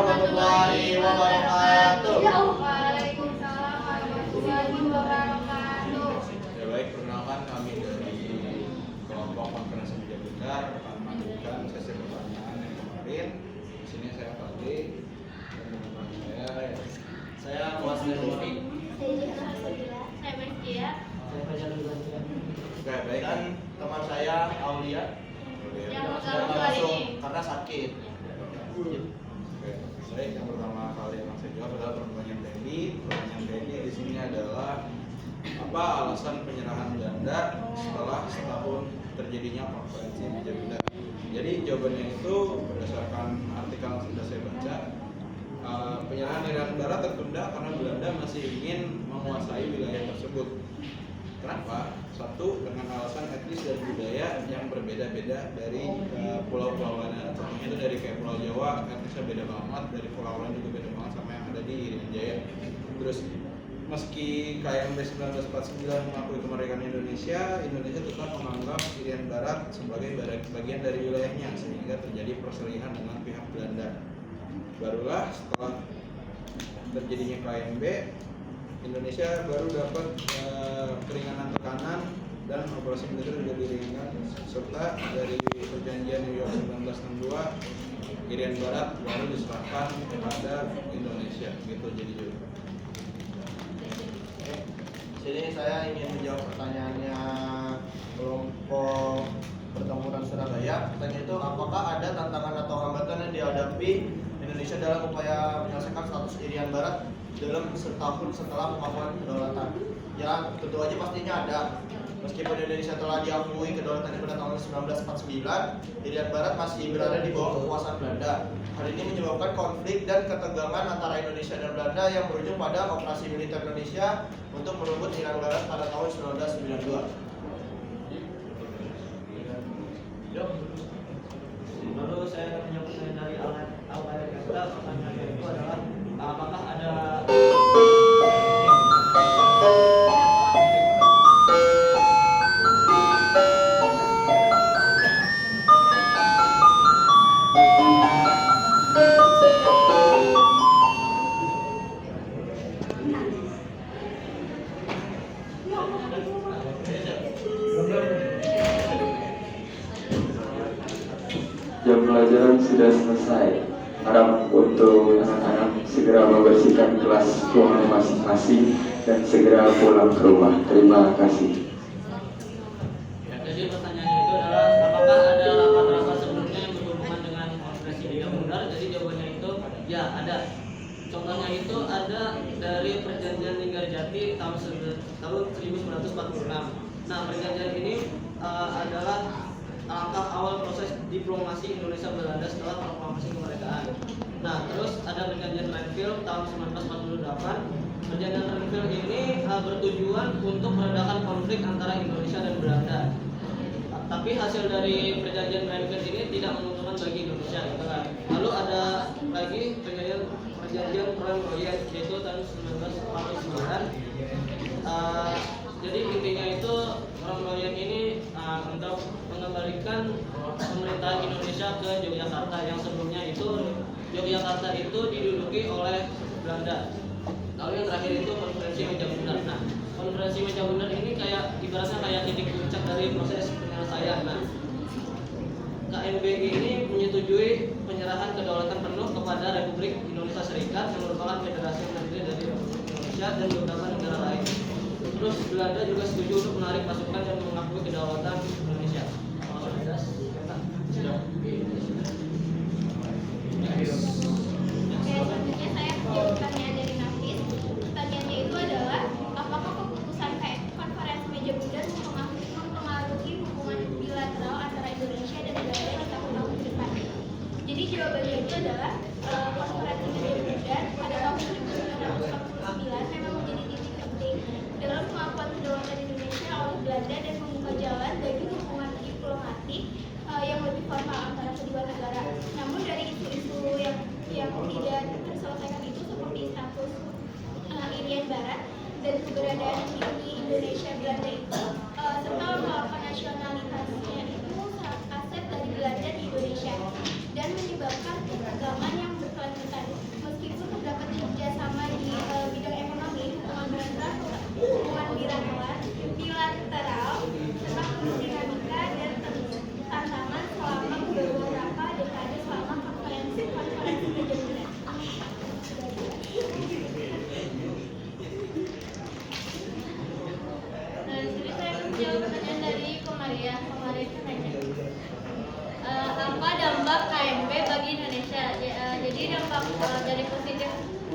warahmatullahi wabarakatuh. Waalaikumsalam warahmatullahi wabarakatuh. Ya baik, perkenalkan kami dari kelompok konferensi media bundar akan melanjutkan sesi pertanyaan yang kemarin. Di sini saya Fadli dan teman-teman saya Muhammad Nuri. Saya Mestia. Oke, baik kan teman saya Aulia. Yang Sudah pertama langsung kali. karena sakit. Oke, baik, yang pertama kali yang saya jawab adalah pertanyaan Teddy. Pertanyaan Teddy di sini adalah apa alasan penyerahan Belanda setelah setahun terjadinya konferensi meja bundar? Jadi jawabannya itu berdasarkan artikel yang sudah saya baca, penyerahan Irian Barat tertunda karena Belanda masih ingin menguasai wilayah tersebut. Kenapa? Satu, dengan alasan etnis dan budaya yang berbeda-beda dari pulau-pulau lainnya. Contohnya itu dari kayak Pulau Jawa, etnisnya beda banget, dari pulau lain juga beda banget sama yang ada di Irian Jaya. Terus meski KMB 1949 mengakui kemerdekaan Indonesia, Indonesia tetap menganggap Irian Barat sebagai bagian dari wilayahnya sehingga terjadi perselisihan dengan pihak Belanda. Barulah setelah terjadinya KMB, Indonesia baru dapat keringanan tekanan dan operasi militer juga diringankan, serta dari perjanjian New York 1962 Irian Barat baru diserahkan kepada Indonesia gitu jadi juga. Sini saya ingin menjawab pertanyaannya kelompok pertempuran Surabaya. Pertanyaan itu, apakah ada tantangan atau hambatan yang dihadapi Indonesia dalam upaya menyelesaikan status Irian Barat dalam setahun setelah pengakuan kedaulatan? Ya, tentu aja pastinya ada. Meskipun Indonesia telah diakui kedaulatannya pada tahun 1949, Irian Barat masih berada di bawah kekuasaan Belanda. Hal ini menyebabkan konflik dan ketegangan antara Indonesia dan Belanda yang berujung pada operasi militer Indonesia untuk merebut Irian Barat pada tahun 1992. Lalu saya akan menjawab pertanyaan dari Al-Qaeda. Pertanyaannya itu adalah apakah ada jam pelajaran sudah selesai. Harap untuk anak-anak segera membersihkan kelas ruangan masing-masing dan segera pulang ke rumah. Terima kasih. Jadi pertanyaannya itu adalah apakah ada rapat-rapat sebelumnya yang berhubungan dengan konferensi meja bundar? Jadi jawabannya itu ya ada. Contohnya itu ada dari perjanjian Linggarjati tahun 1946. Nah, perjanjian ini adalah langkah awal proses diplomasi Indonesia Belanda setelah proklamasi kemerdekaan. Nah, terus ada perjanjian Renville tahun 1948. Perjanjian Renville ini bertujuan untuk meredakan konflik antara Indonesia dan Belanda. Tapi hasil dari perjanjian Renville ini tidak menguntungkan bagi Indonesia, gitu kan. Lalu ada lagi perjanjian Port-Royal yaitu tahun 1949. Jadi intinya itu Port-Royal ini untuk mengembalikan pemerintahan Indonesia ke Yogyakarta yang sebelumnya itu Yogyakarta itu diduduki oleh Belanda. Lalu yang terakhir itu konferensi meja bundar. Nah, konferensi meja bundar ini kayak ibaratnya kayak titik puncak dari proses penyelesaian. Nah, KMB ini menyetujui penyerahan kedaulatan penuh kepada Republik Indonesia Serikat yang merupakan federasi yang terdiri dari Republik Indonesia dan beberapa negara lain. Terus Belanda juga setuju untuk menarik pasukan dan mengakui kedaulatan Indonesia. Kalau sudah jelas, sudah. Oke, selanjutnya saya menjawab pertanyaan dari Nafis. Pertanyaannya itu adalah apakah keputusan konferensi meja bundar mempengaruhi hubungan bilateral antara Indonesia dan Belanda di tahun-tahun ke depan? Jadi jawabannya itu adalah konferensi meja bundar pada tahun 1949 memang menjadi titik penting dalam pengakuan kedaulatan Indonesia oleh Belanda dan membuka jalan bagi hubungan diplomatik yang lebih formal antara kedua negara. Namun dari isu-isu yang tidak terselesaikan itu seperti status Irian Barat dan keberadaan Uni Indonesia Belanda itu serta lembaga nasionalitasnya itu aset dari Belanda di Indonesia dan menyebabkan ketegangan yang berkelanjutan.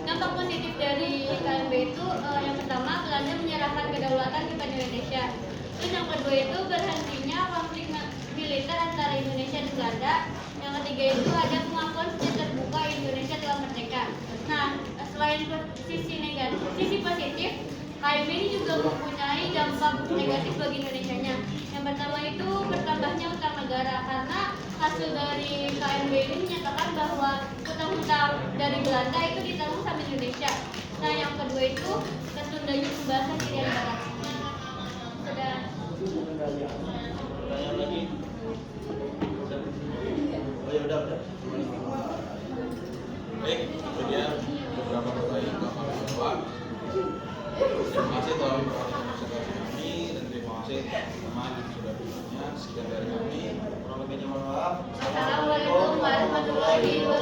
dampak positif dari KMB itu yang pertama Belanda menyerahkan kedaulatan kepada Indonesia. Terus yang kedua itu berhentinya konflik militer antara Indonesia dan Belanda. Yang ketiga itu ada pengakuan secara terbuka Indonesia telah merdeka. Nah, selain sisi positif, KMB ini juga mempunyai dampak negatif bagi Indonesianya. Yang pertama itu bertambahnya utang negara karena hasil dari KMB ini menyatakan bahwa utang-utang dari Belanda itu ditanggung sama Indonesia. Nah, yang kedua itu tertundanya pembahasan Irian Barat. Sudah. Pertanyaan lagi? Oh ya udah. Baik, itu dia beberapa pertanyaan yang kami jawab. Terima kasih telah berpartisipasi kami dan terima kasih teman-teman yang sudah bertanya. Sekian dari kami. Kurang lebihnya mohon maaf. Assalamualaikum warahmatullahi wabarakatuh.